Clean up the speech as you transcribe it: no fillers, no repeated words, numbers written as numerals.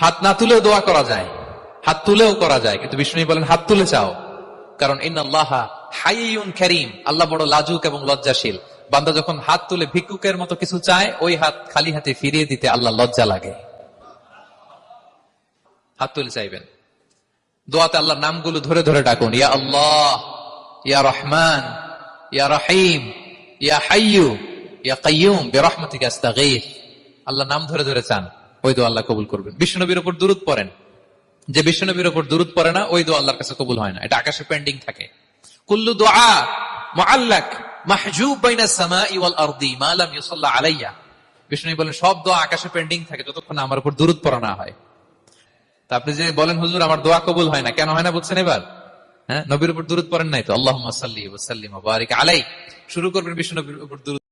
হাত না তুলেও দোয়া করা যায়, হাত তুলেও করা যায়, কিন্তু বিষ্ণু বলেন হাত তুলে চাও, কারণ ইন্নাল্লাহা হাইয়ুন কারীম, আল্লাহ বড় লাজুক এবং লজ্জাশীল। বান্দা যখন হাত তুলে ভিক্ষুকের মতো কিছু চায়, ওই হাত খালি হাতে ফিরিয়ে দিতে আল্লাহ লজ্জা লাগে। হাত তুলে চাইবেন। দোয়াতে আল্লাহর নামগুলো ধরে ধরে ডাকুন, ইয়া আল্লাহ, ইয়া রহমান, ইয়া রহিম, ইয়া হাইয়ু, ইয়া কাইয়ুম বিরহমাতিকা আস্তাগীথ। আল্লাহ নাম ধরে ধরে চান, ওই দোয়া আল্লাহ কবুল করবেন। বিশ্বনবীর উপর দুরূদ পড়েন, যে বিশ্বনবীর উপর দুরূদ পড়ে না, ওই দোয়া আল্লাহর কাছে কবুল হয় না, এটা আকাশে পেন্ডিং থাকে। কুল্লু দুআ মুআল্লাক মাহজুব বাইনা সামাই ওয়াল আরদি মা লাম ইউসাল্লা আলাইয়া। বিষ্ণু বলেন সব দোয়া আকাশে পেন্ডিং থাকে যতক্ষণ আমার উপর দুরূদ পড়া না হয়। তা আপনি যে বলেন হুজুর আমার দোয়া কবুল হয় না, কেন হয় না বুঝছেন এবার? হ্যাঁ, নবীর উপর দুরূদ পড়েন নাই তো। আল্লাহুম্মা সাল্লি ওয়া সাল্লিম ওয়া বারিক আলাইহি শুরু করবেন বিষ্ণু নবীর উপর দুরূদ